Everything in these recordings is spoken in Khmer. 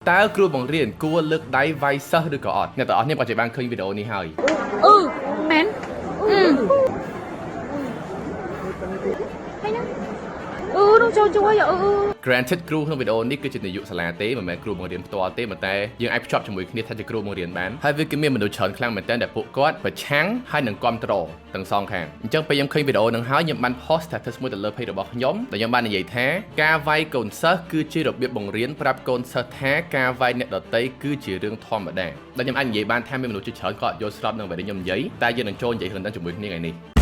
តើគ្រូបង្រៀនគួរលើកដៃវាយសិស្សឬក៏អត់អ្នកទាំងអស់គ្នាក៏ជាបានឃើញវីដេអូនេះហើយមែនហើយណានោះចូលជួយGranted គ្រូក្នុងវីដេអូនេះគឺជានាយកសាលាទេមិនមែនគ្រូបង្រៀនផ្ទាល់ទេប៉ុន្តែយើងអាចភ្ជាប់ជាមួយគ្នាថាជាគ្រូបង្រៀនបានហើយវាគឺមានមនុស្សច្រើនខ្លាំងមែនទែនដែលពួកគាត់ប្រឆាំងហើយនឹងគ្រប់គ្រងទាំងសងខាងអញ្ចឹងពេលខ្ញុំឃើញវីដេអូនឹងហើយខ្ញុំបាន post status មួយទៅលើ page របស់ខ្ញុំដែលខ្ញុំបាននិយាយថាការវាយកូនសិស្សគឺជារបៀបបង្រៀនប្រាប់កូនសិស្សថាការវាយអ្នកដទៃគឺជារឿងធម្មតាដែលខ្ញុំអាចនិយាយបានថាមានមនុស្សជាច្រើនក៏យល់ស្របនឹងអ្វីដែលខ្ញុំនិយាយតែយើងនឹងចូលនិយាយរឿងហ្នឹងជាមួយគ្នាថ្ងៃនេ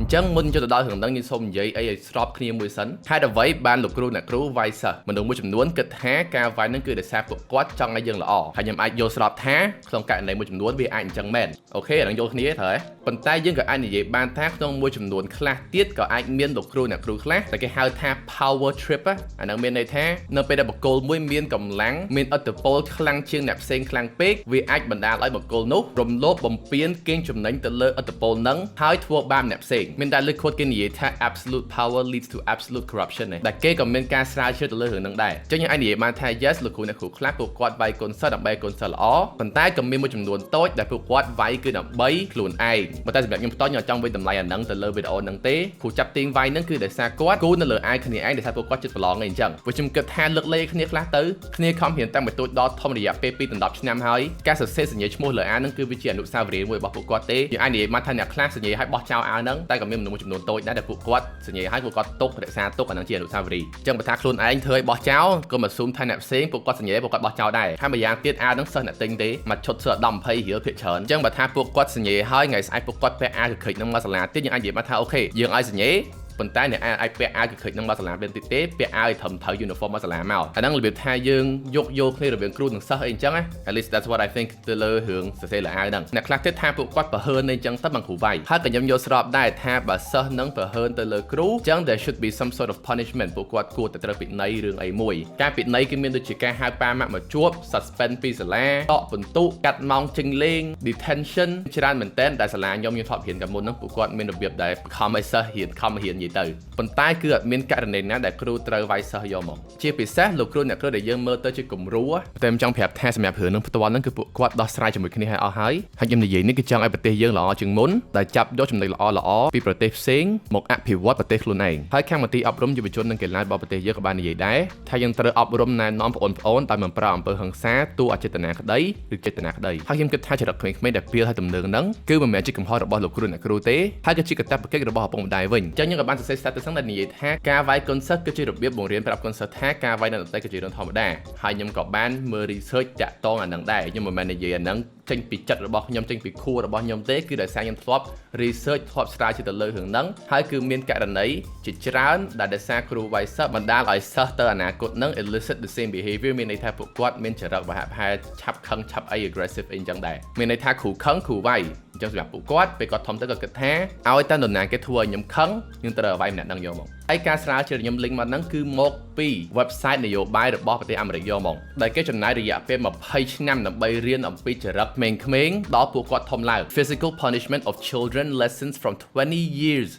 ះអញ្ចឹងមុនចូលទៅដល់រឿងហ្នឹងខ្ញុំសូមនិយាយអីឲ្យស្របគ្នាមួយសិនហេតុអ្វីបានលោកគ្រូអ្នកគ្រូវាយសិស្សមនុស្សមួយចំនួនគិតថាការវាយហ្នឹងគឺដោយសារពួកគាត់ចង់ឲ្យយើងល្អហើយខ្ញុំអាចយល់ស្របថាក្នុងករណីមួយចំនួនវាអាចអញ្ចឹងមែនអូខេអានឹងយល់គ្នាត្រូវទេប៉ុន្តែយើងក៏អាចនិយាយបានថាក្នុងមួយចំនួនខ្លះទៀតក៏អាចមានលោកគ្រូអ្នកគ្រូខ្លះតែគេហៅថា power trip អាហ្នឹងមានន័យថានៅពេលដែលបុគ្គលមួយមានកម្លាំងមានឥទ្ធិពលខ្លាំងជាងអ្នកផ្សេងខ្លាំងពេកវាអាចបណ្ដាលឲ្យបុគ្គលនោះរំលោភបំពានកេងចំណេញទៅលើឥទ្ធិពលហ្នឹងហើយធ្វើបាបអ្នកផ្សេងមានតែលើកខួតគេនិយាយថា absolute power leads to absolute corruption តែគេក៏មានការស្រាវជ្រាវទៅលើរឿងហ្នឹងដែរអញ្ចឹងយើងអាចនិយាយបានថា yes លោកគ្រូអ្នកគ្រូខ្លះពួកគាត់វាយកូនសិស្សដើម្បីកូនសិស្សល្អប៉ុន្តែក៏មានមួយចំនួនតូចដែលពួកគាត់វាយគឺដើម្បីខ្លួនឯងប៉ុន្តែសម្រាប់ខ្ញុំផ្ទាល់ខ្ញុំអត់ចង់វិតម្លៃអាហ្នឹងទៅលើវីដេអូហ្នឹងទេគ្រូចាប់ទាញវាយហ្នឹងគឺដោយសារគាត់គូនៅលើឯគ្នាឯងដោយសារពួកគាត់ចិត្តប្រឡងអីអញ្ចឹងព្រោះខ្ញុំគិតថាលើកលែងគ្នាខ្លះទៅគ្នាខំរៀនតាំងពីតូចដល់ធំរយៈពេល2ដល់10ឆ្នាំហើយការសរសេរសញ្ញាឈ្មោះលើអាហ្នឹងគឺវាជាអនុស្សាវរីយ៍មួយរបស់ពួកគាត់ទេយើងអាចនិយាយមកថាអ្នកខ្លះសញ្ញាឲ្យបោះចោលអាហ្នឹងតែក៏មានមនុស្សចំនួនតូចដែរដែលពួកគាត់សញ្ញាឲ្យពួកគាត់ទុករក្សាទុកអាហ្នឹងជាអនុស្សាវរីយ៍អញ្ចឹងបើថាខ្លួនឯងធ្វើឲ្យបោះចោលក៏មិនស៊ូមថាអ្នកផ្សេងពួកគាត់សញ្ញាពួកគាត់បោះចោលដែរហើយម្យ៉ាងទៀតអាហ្នឹងសិស្សអ្នកទិញទេមកឈុតសើ10 20រៀលភាគច្រើនអញ្ចឹងបើថាពួកគាត់សញ្ញាឲ្យថ្ងៃស្អែកពួកគាត់ពាក់អាវក្រិចហ្នឹងមកសាលាទៀតយើងអាចនិយាយមកថាអូខេយើងឲ្យសញ្ញាប៉ុន្តែអ្នកអាចពាក់អាវក្រិចហ្នឹងមកសាលាវិញតិចទេពាក់អាវឲ្យត្រឹមត្រូវ uniform មកសាលាមកអាហ្នឹងរបៀបថាយើងយកគ្នារវាងគ្រូនិងសិស្សអីអញ្ចឹងណា at least that's what I think ទៅលើរឿងសរសេរលើអាវហ្នឹងអ្នកខ្លះទៀតថាពួកគាត់ប្រហើនអីអញ្ចឹងទៅbằngគ្រូវាយហើយក៏ខ្ញុំយល់ស្របដែរថាបើសិស្សនឹងប្រហើនទៅលើគ្រូអញ្ចឹង there should be some sort of punishment ពួកគាត់គួរតែត្រូវពិន័យរឿងអីមួយការពិន័យគឺមានដូចជាការហៅប៉ាម៉ាក់មកជួប suspend ពីសាលាដកពិន្ទុកាត់ម៉ោងចេញលេង detention ច្រើនមែនតើដែលសាលាខ្ញុំធ្លាប់រៀនកាលមុនហ្នឹងពួកគាត់មានរបៀបដែលខំឲ្យសិស្សខំរៀននិយាយទៅប៉ុន្តែគឺអត់មានករណីណាដែលគ្រូត្រូវវាយសិស្សយកមកជាពិសេសលោកគ្រូអ្នកគ្រូដែលយើងមើលទៅជាគំរូតែខ្ញុំចង់ប្រាប់ថាសម្រាប់រឿងនឹងផ្ទាល់ហ្នឹងគឺពួកគាត់ដោះស្រាយជាមួយគ្នាឲ្យអស់ហើយខ្ញុំនិយាយនេះគឺចង់ឲ្យប្រទេសយើងល្អជាងមុនដែលចាប់យកចំណុចល្អពីប្រទេសផ្សេងមកអភិវឌ្ឍប្រទេសខ្លួនឯងហើយខាងមន្ទីរអប់រំយុវជននិងកីឡារបស់ប្រទេសយើងក៏បាននិយាយដែរថាយើងត្រូវអប់រំណែនាំបងប្អូនដោយមិនប្រើអំពើហិង្សាទោះអចេតនាក្តីឬចេតនាក្តីហើយខ្ញុំគិតថាចរិតក្មេងៗដែលពៀលឲ្យទំនើងហ្នឹងគឺមិនមែនជាកំហុសរបស់លោកគ្រូអ្នកគ្រូទេហើយក៏ជាកាតព្វកិច្ចរបស់ឪពុកម្ដាយវិញអញ្ចឹងយើងក៏បានសរសេរ status ហ្នឹងដែលនិយាយថាការវាយកូនសិស្សគឺជារបៀបបង្រៀនប្រាប់កូនសិស្សថាការវាយនៅដទៃគឺជារឿងធម្មតាហើយខ្ញុំក៏បានមើល research តាក់ទងអាហ្នឹងដែរខ្ញុំមិនមែននិយាយអាហ្នឹងចេញពីចិត្តរបស់ខ្ញុំចេញពីខួររបស់ខ្ញុំទេគឺដោយសារខ្ញុំធ្លាប់ research ធ្លាប់ស្រាវជ្រាវទៅលើរឿងហ្នឹងហើយគឺមានករណីជាច្រើនដែលដោយសារគ្រូវាយសិស្សបណ្ដាលឲ្យសិស្សទៅអនាគតហ្នឹង elicit the same behavior មានន័យថាពួកគាត់មានចរិតប្រហាក់ប្រហែលឆាប់ខឹងឆាប់អី aggressive អីចឹងដែរមានន័យថាគ្រូខឹងគ្រូវាយអញ្ចឹងសម្រាប់ពួកគាត់ពេលគាត់ធំទៅក៏គិតថាឲ្យតែនរណាគេធ្វើឲ្យខ្ញុំខឹងខ្ញុំត្រូវឲ្យវាយម្នាក់ហ្នឹងយកមកហើយការស្រាវជ្រាវខ្ញុំ link មកហ្នឹងគឺមកពី website នយោបាយរបស់ប្រទេសអាមេរិកយកមកដែលគេចំណាយរយៈពេល20ឆ្នាំដើម្បីរៀនអំពីចរិតក្មេងៗដល់ពួកគាត់ធំឡើង Physical punishment of children lessons from 20 years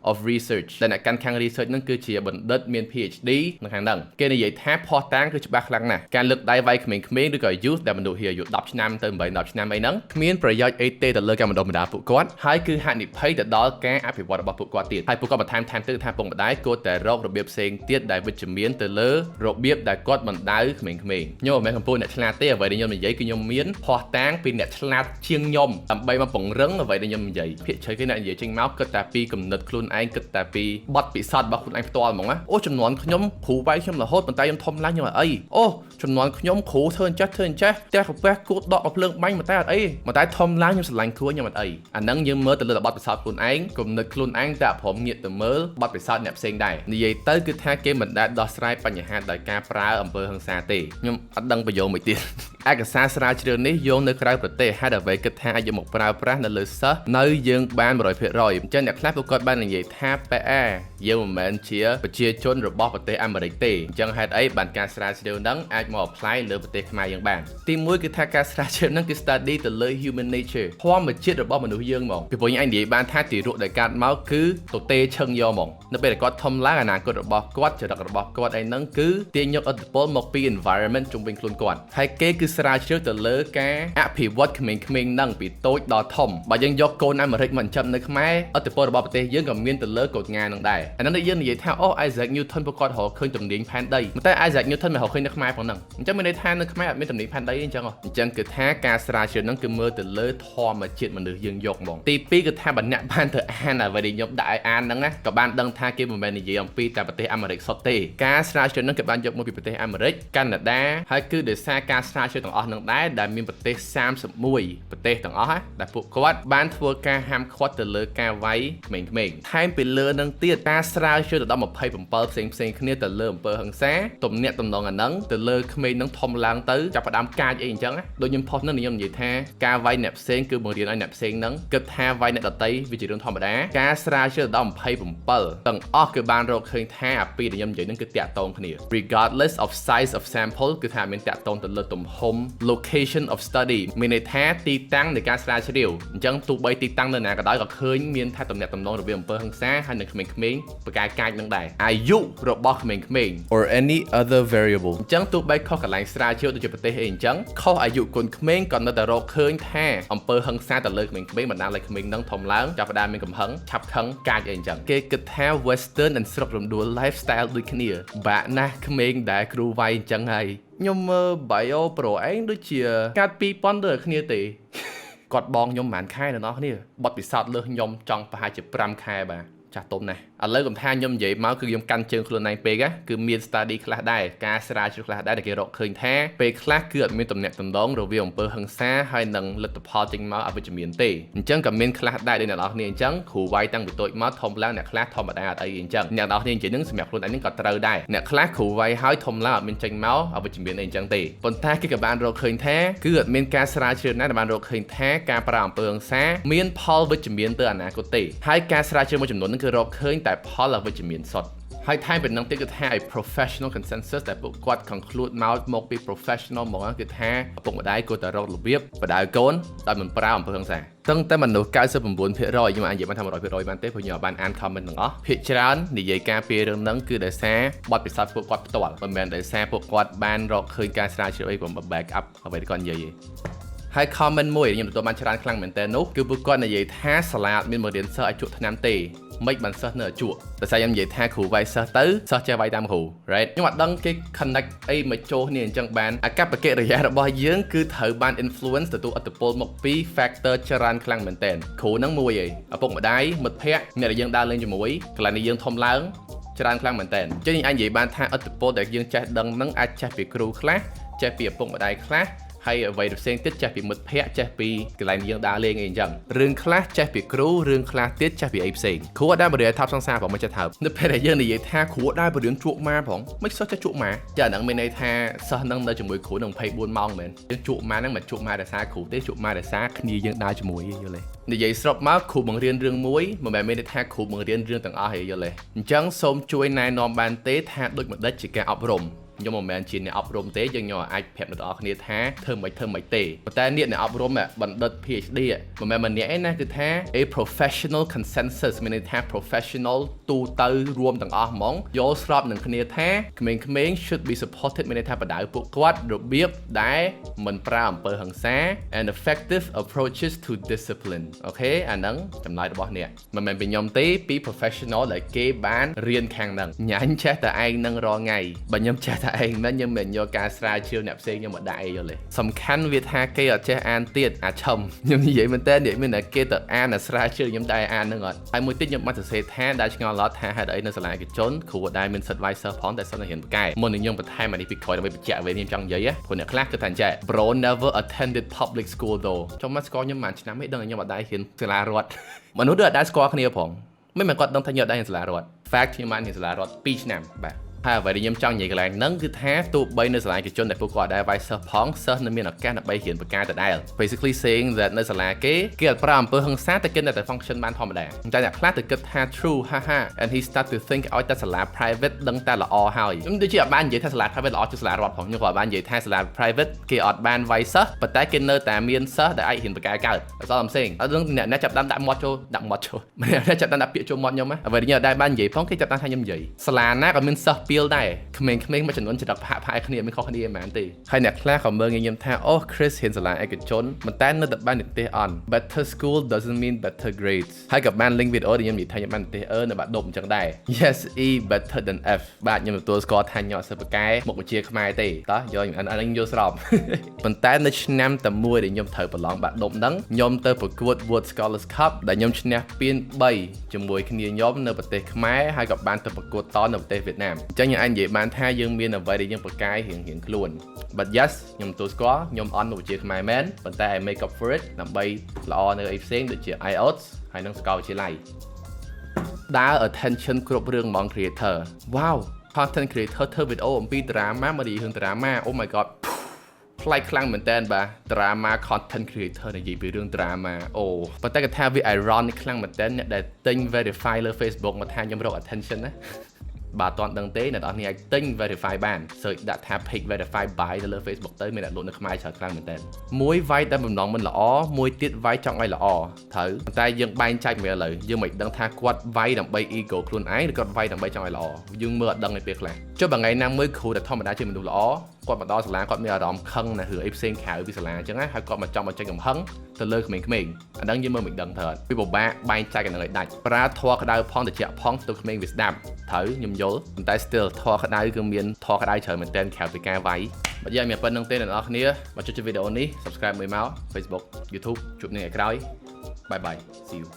of research ដែលអ្នកកាន់ខាង research ហ្នឹងគឺជាបណ្ឌិតមាន PhD នៅខាងហ្នឹងគេនិយាយថាផុសតាងគឺច្បាស់ខ្លាំងណាស់ការលើកដៃវាយក្មេងៗឬក៏ youth ដែលមនុស្សអាយុ10ឆ្នាំទៅ8 10ឆ្នាំអីហ្នឹងគ្មានប្រយោជន៍អីទេទៅលើការបណ្ដុះបណ្ដាលពួកគាត់ហើយគឺហានិភ័យទៅដល់ការអភិវឌ្ឍរបស់ពួកគាត់ទៀតហើយពួកគាត់បន្ថែមទៅថាពុកម្ដាយគួរតែរករបៀបផ្សេងទៀតដែលវិជ្ជមានទៅលើរបៀបដែលគាត់បណ្ដៅក្មេងៗខ្ញុំមិនមែនកំពុងអ្នកឆ្លាតទេអ្វីដែលខ្ញុំនិយាយគឺខ្ញុំមានផុសតាងពីអ្នកឆ្លាតជាងខ្ញុំដើម្បីមកពង្រឹងអ្វីដែលខ្ញុំនិយាយភាគច្រើនគេអ្នកនិយាយចេញមកគិតតែពីគំនិតខ្លួនឯងគិតតែពីបទពិសោធន៍របស់ខ្លួនឯងផ្ទាល់ហ្មងណាអូចំនួនខ្ញុំគ្រូវាយខ្ញុំរហូតប៉ុន្តែខ្ញុំធំឡើងខ្ញុំអត់អីអូចំនួនខ្ញុំគ្រូធ្វើអញ្ចេះផ្ទះកាពះគួតដកមកភ្លើងបាញ់ប៉ុន្តែអត់អីប៉ុន្តែធំឡើងខ្ញុំស្រឡាញ់គ្រូខ្ញុំអត់អីអាហ្នឹងយើងមើលទៅលើបទពិសោធន៍ខ្លួនឯងគំនិតខ្លួនឯងតែព្រមងាកទៅមើលបទពិសោធន៍អ្នកផ្សេងដែរនិយាយទៅគឺថាគេមិនដែលដោះស្រាយបញ្ហាដោយការប្រើអំពើហិង្សាទេខ្ញុំអត់ដឹងប្រយោគមួយទៀត ឯកសារស្រាវជ្រាវនេះយកនៅក្រៅប្រទេសហេតុអ្វីគិតថាអាចយកមកប្រើប្រាស់នៅលើសិស្សនៅយើងបាន 100% អញ្ចឹងអ្នកខ្លះពួកគាត់បាននិយាយថា PA យើងមិនមែនជាប្រជាជនរបស់ប្រទេសអាមេរិកទេអញ្ចឹងហេតុអីបានការស្រាវជ្រាវហ្នឹងអាចមក apply លើប្រទេសខ្មែរយើងបានទី1គឺថាការស្រាវជ្រាវហ្នឹងគឺ study ទៅលើ human nature ធម្មជាតិរបស់មនុស្សយើងហ្មងពីព្រោះយើងអាចនិយាយបានថាទីរក់ដែលកើតមកគឺទទេឈឹងយកហ្មងនៅពេលដែលគាត់ធំឡើងអនាគតរបស់គាត់ចរិតរបស់គាត់អីហ្នឹងគឺទាញយកឥទ្ធិពលមកពី environment ជុំវិញខ្លួនគាត់ហើយគេគឺស្រាវជ្រាវទៅលើការអភិវឌ្ឍក្មេងៗហ្នឹងពីតូចដល់ធំបើយើងយកកូនអាមេរិកមកចិញ្ចឹមនៅខ្មែរឥទ្ធិពលរបស់ប្រទេសយើងក៏មានទៅលើកូនងាហ្នឹងដែរអាហ្នឹងយើងនិយាយថាអូ Isaac Newton ពួកគាត់រកឃើញទំនាញផែនដីតែ Isaac Newton មិនរកឃើញនៅខ្មែរផងហ្នឹងអញ្ចឹងមានន័យថានៅខ្មែរអត់មានទំនាញផែនដីទេអញ្ចឹងគឺថាការស្រាវជ្រាវហ្នឹងគឺមើលទៅលើធម្មជាតិមនុស្សយើងយកហ្មងទី2គឺថាបើអ្នកបានទៅអានអ្វីដែលខ្ញុំដាក់ឲ្យអានហ្នឹងណាក៏បានដឹងថាគេមិនមែននិយាយអំពីតែប្រទេសអាមេរិកសុទ្ធទេការស្រាវជ្រាវហ្នឹងគេបានយកមកពីប្រទេសអាមេរិកកាណាដាហើយគឺដោយសារការស្រាវជ្រាវទាំងអស់ហ្នឹងដែរដែលមានប្រទេស31ប្រទេសទាំងអស់ដែលពួកគាត់បានធ្វើការហាមឃាត់ទៅលើការវាយក្មេងៗថែមពីលើនឹងទៀតការស្រាវជ្រាវទៅដល់27ផ្សេងគ្នាទៅលើអំពើហិង្សាទំនាក់ទំនងអាហ្នឹងទៅលើក្មេងហ្នឹងធំឡើងទៅចាប់ផ្ដើមកាចអីអញ្ចឹងដូចខ្ញុំផុសនឹងខ្ញុំនិយាយថាការវាយអ្នកផ្សេងគឺបង្រៀនឲ្យអ្នកផ្សេងហ្នឹងគិតថាវាយអ្នកដទៃវាជារឿងធម្មតាការស្រាវជ្រាវដល់27ទាំងអស់គឺបានរកឃើញថាអាពីដែលខ្ញុំនិយាយហ្នឹងគឺតាក់ទងគ្នា regardless of size of sample គឺថាមានតាក់ទងទៅលើទំហំ location of study មានន័យថាទីតាំងនៃការស្រាវជ្រាវអញ្ចឹងទោះបីទីតាំងនៅណាក៏ដោយក៏ឃើញមានថាទំនាក់ទំនងរវាងអំពើហិង្សាហើយនឹងក្មេងៗប្រកែកកាចនឹងដែរអាយុរបស់ក្មេងៗ or any other variable អញ្ចឹងទោះបីខុសកន្លែងស្រាវជ្រាវដូចជាប្រទេសអីអញ្ចឹងខុសអាយុកូនក្មេងក៏នៅតែរកឃើញថាអំពើហិង្សាទៅលើក្មេងៗបណ្ដាលឲ្យក្មេងនឹងធំឡើងចាប់ផ្ដើមមានកំហឹងឆាប់ខឹងកាចអីអញ្ចឹងគេគិតថា western and ស្រុករំដួល lifestyle ដូចគ្នាបាក់ណាស់ក្មេងដែលគ្រូវាយអញ្ចឹងហើយខ្ញុំមើល bio pro ឯងដូចជាកាត់2000ទៅគ្នាទេគាត់បងខ្ញុំប្រហែលខែដល់អ្នកគ្នាបត់ពិសោធន៍លើសខ្ញុំចង់ប្រហែលជា5ខែបាទចាស់ទុំណាស់ឥឡូវកំថាខ្ញុំនិយាយមកគឺខ្ញុំកាន់ជើងខ្លួនឯងពេកគឺមាន study ខ្លះដែរការស្រាវជ្រាវខ្លះដែរដែលគេរកឃើញថាពេលខ្លះគឺអត់មានទំនាក់ទំនងរវាងអំពើហិង្សាហើយនឹងលទ្ធផលចេញមកអវិជ្ជមានទេអញ្ចឹងក៏មានខ្លះដែរដូចអ្នកនរគ្នាអញ្ចឹងគ្រូវាយតាំងពីតូចមកធំឡើងអ្នកខ្លះធម្មតាអត់អីអញ្ចឹងអ្នកនរគ្នានិយាយនឹងសម្រាប់ខ្លួនឯងក៏ត្រូវដែរអ្នកខ្លះគ្រូវាយហើយធំឡើងអត់មានចេញមកអវិជ្ជមានអីអញ្ចឹងទេប៉ុន្តែគេក៏បានរកឃើញថាគឺអត់មានការស្រាវជ្រាវណាដែលបានរកឃើញថាការប្រើអំពើហិង្សាមានផលវិជ្ជមានទៅអនាគតទេហើយការស្រាវជ្រាវមួយចំនួនហ្នឹងគឺរកឃើញតែផលអវិជ្ជមានសុទ្ធហើយថែមពីនឹងទៀតគឺថាឲ្យ professional consensus ដែលពួកគាត់ conclude មកពី professional មកគឺថាឪពុកម្ដាយគួរតែរករបៀបបដៅកូនដោយមិនប្រើអំពើហិង្សាទាំងតែមនុស្ស 99% ខ្ញុំអាចនិយាយបានថា 100% បានទេព្រោះខ្ញុំបានអាន comment ទាំងអស់ភាគច្រើននិយាយការពីរឿងហ្នឹងគឺដោយសារបទពិសោធន៍ពួកគាត់ផ្ទាល់មិនមែនដោយសារពួកគាត់បានរកឃើញការស្រាវជ្រាវអីព្រម back up អ្វីដែលគាត់និយាយទេហើយ comment មួយខ្ញុំទទួលបានច្រើនខ្លាំងមែនតើនោះគឺពួកគាត់និយាយថាសាលាអត់មានបង្រៀនសិស្សឲ្យជក់ថ្នាំទេមិនបានសិស្សនៅជក់តែខ្ញុំនិយាយថាគ្រូវាយសិស្សទៅសិស្សចេះវាយតាមគ្រូ right ខ្ញុំអត់ដឹងគេ connect អីមកចូលគ្នាអញ្ចឹងបានអាកប្បកិរិយារបស់យើងគឺត្រូវបាន influence ទទួលឥទ្ធិពលមកពី factor ច្រើនខ្លាំងមែនតើគ្រូហ្នឹងមួយឯងឪពុកម្ដាយមិត្តភ័ក្តិអ្នកដែលយើងដើរលេងជាមួយកន្លែងនេះយើងធំឡើងច្រើនខ្លាំងមែនតើអញ្ចឹងអាចនិយាយបានថាឥទ្ធិពលដែលយើងចេះដឹងហ្នឹងអាចចេះពីគ្រូខ្លះចេះពីឪពុកម្ដាយខ្លះហើយអ្វីផ្សេងទៀតចេះពីមិត្តភ័ក្តិចេះពីកន្លែងយើងដើរលេងអីអញ្ចឹងរឿងខ្លះចេះពីគ្រូរឿងខ្លះទៀតចេះពីអីផ្សេងគ្រូអត់ដែលបរិយាថាប់សង្សារផងមិនចេះថើបនៅពេលដែលយើងនិយាយថាគ្រូអត់ដែលបរិយាជក់ម៉ាផងមិនសិស្សចេះជក់ម៉ាចាហ្នឹងមានន័យថាសិស្សនឹងនៅជាមួយគ្រូនឹង24ម៉ោងមែនយើងជក់ម៉ាហ្នឹងមិនជក់ម៉ាដោយសារគ្រូទេជក់ម៉ាដោយសារគ្នាយើងដើរជាមួយយល់ទេនិយាយស្របមកគ្រូបង្រៀនរឿងមួយមិនមែនមានន័យថាគ្រូបង្រៀនរឿងទាំងអស់ទេយល់ទេអញ្ចឹងសូមជួយណែនាំបានទេថាដូចម្ដេចជាការអប់រំខ្ញុំមិនមែនជាអ្នកអប់រំទេយើងអាចប្រាប់អ្នកទាំងអស់គ្នាថាធ្វើមិនទេប៉ុន្តែអ្នកអប់រំបណ្ឌិត PhD មិនមែនម្នាក់ឯណាគឺថា a professional consensus មានន័យថា professional ទូទៅរួមទាំងអស់ហ្មងយល់ស្របនឹងគ្នាថាក្មេងៗ should be supported មានន័យថាបដៅពួកគាត់របៀបដែលមិនប្រើអំពើហិង្សា and effective approaches to discipline អូខេអាហ្នឹងចម្លើយរបស់អ្នកមិនមែនពីខ្ញុំទេពី professional ដែលគេបានរៀនខាងហ្នឹងញ៉ាញ់ចេះតែឯងនឹងរាល់ថ្ងៃបើខ្ញុំចេះតែឯងមិនខ្ញុំមិនយកការស្រាវជ្រាវអ្នកផ្សេងខ្ញុំមកដាក់អីយល់ទេសំខាន់វាថាគេអត់ចេះអានទៀតអាឆឹមខ្ញុំនិយាយមែនតើនិយាយមានតែគេទៅអានស្រាវជ្រាវខ្ញុំតែអានហ្នឹងអត់ហើយមួយទៀតខ្ញុំបានសរសេរថាដែលឆ្ងល់ឡត់ថាហេតុអីនៅសាលាឯកជនគ្រូដែលមានសិទ្ធិវាយសិស្សផងតែសិស្សនៅរៀនបកែមុននឹងខ្ញុំបន្ថែមអានេះពីក្រោយដើម្បីបញ្ជាក់អ្វីខ្ញុំចង់និយាយព្រោះអ្នកខ្លះគឺថាអញ្ចឹង Bro never attended public school though ចុះមកស្គាល់ខ្ញុំមួយឆ្នាំឯងដឹងខ្ញុំអត់ដែររៀនសាលារដ្ឋមនុស្សដូចអត់ដែរស្គាល់គ្នាផងមិនមែនគាត់ដឹងថាខ្ញុំអត់ដែររៀនសាលារដ្ឋ fact ខ្ញុំបានរៀនសាលារដ្ឋ2ឆ្នាំបាទ ហើយអ្វីដែលខ្ញុំចង់និយាយកន្លែងហ្នឹងគឺថាទោះបីនៅសាលាឯកជនដែលពួកគាត់ដែរវាយសិស្សផងសិស្សនៅមានឱកាសដើម្បីរៀនបកកាយដដែល basically saying that នៅសាលាគេអត់ប្រើអំពើហិង្សាតែគេនៅតែ function បានធម្មតាតែអ្នកខ្លះទៅគិតថា true ហាហា and he start to think ឲ្យតែសាលា private ដឹងតែល្អហើយខ្ញុំដូចជាអត់បាននិយាយថាសាលា private ល្អជាងសាលារដ្ឋផងខ្ញុំក៏អត់បាននិយាយថាសាលា private គេអត់បានវាយសិស្សប៉ុន្តែគេនៅតែមានសិស្សដែលអាចរៀនបកកាយកើត That's all I'm saying អត់ដឹងអ្នកចាប់ដាក់មាត់ចូលអ្នកចាប់ដាក់ពាក្យចូលមាត់ខ្ញុំអ្វីដែលខ្ញុំអត់ដែរបាននិយាយផងគេចាប់ថាខ្ញុំនិយាយសាលាណាក៏មានសិស្សពីលដែរក្មេងៗមួយចំនួនចរិតផាកគ្នាមិនខុសគ្នាហ្មងទេហើយអ្នកខ្លះក៏មើលខ្ញុំថាអូ Chris ហ៊ានសាលាឯកជនប៉ុន្តែនៅតែបាននិទេសអន់ Better school doesn't mean better grades ហើយក៏បាន link video ដែលខ្ញុំនិយាយថាខ្ញុំបាននិទេសនៅបាក់ដប់អញ្ចឹងដែរ Yes E better than F បាទខ្ញុំទទួលស្គាល់ថាខ្ញុំអត់សិស្សបកែមុខវិជ្ជាខ្មែរទេតោះយកអានេះយកស្របប៉ុន្តែនៅឆ្នាំតែមួយដែលខ្ញុំត្រូវប្រឡងបាក់ដប់ហ្នឹងខ្ញុំទៅប្រកួត World Scholars Cup ដែលខ្ញុំឈ្នះពាន3ជាមួយគ្នាខ្ញុំនៅប្រទេសខ្មែរហើយក៏បានទៅប្រកួតតនៅប្រទេសវៀតណាមអញ្ចឹងខ្ញុំអាចនិយាយបានថាយើងមានអ្វីដែលយើងបកកាយរៀងខ្លួន But yes ខ្ញុំទទួលស្គាល់ខ្ញុំអន់មុខវិជ្ជាខ្មែរមែនប៉ុន្តែ I make up for it ដើម្បីល្អនៅអីផ្សេងដូចជា IELTS ហើយនិងសាកលវិទ្យាល័យដើរ attention គ្រប់រឿងហ្មង creator Wow content creator ធ្វើវីដេអូអំពី drama មកនិយាយរឿង drama Oh my god ប្លែកខ្លាំងមែនតើបាទ drama content creator និយាយពីរឿង drama អូប៉ុន្តែគាត់ថាវា ironic ខ្លាំងមែនតើអ្នកដែលទិញ verify លើ Facebook មកថាខ្ញុំរក attention ណាបាទអត់ដឹងទេអ្នកនរគ្នាអាចទិញ verify បាន search ដាក់ថា page verify buy ទៅលើ Facebook ទៅមានអ្នកលក់នៅខ្មែរច្រើនខ្លាំងមែនតើមួយវាយតែបំណងមិនល្អមួយទៀតវាយចង់ឲ្យល្អត្រូវតែយើងបែងចែកមើលឥឡូវយើងមិនដឹងថាគាត់វាយដើម្បី ego ខ្លួនឯងឬគាត់វាយដើម្បីចង់ឲ្យល្អយើងមើលអត់ដឹងឯពេលខ្លះចុះបើថ្ងៃណាមួយគ្រូដែលធម្មតាជាមនុស្សល្អគាត់មកដល់សាលាគាត់មានអារម្មណ៍ខឹងណារឿងអីផ្សេងក្រៅពីសាលាអញ្ចឹងណាហើយគាត់មកចង់បញ្ចេញកំហឹងទៅលើក្មេងៗអាហ្នឹងយើងមើលមិនដឹងត្រូវអត់ពីពិបាកបែងចែកกันឲ្យដាច់ប្រើធွာក្តៅផងត្រជាក់ផងទៅក្មេងវាស្ដាប់ត្រូវខ្ញុំយល់ប៉ុន្តែ still ធွာក្តៅគឺមានធွာក្តៅច្រើនមែនតើក្រៅពីការវាយបើយ៉ាងមានប៉ុណ្្នឹងទេអ្នកនរគ្នាមកចុចវីដេអូនេះ subscribe មួយមក Facebook YouTube ជួបគ្នាថ្ងៃក្រោយ Bye bye see you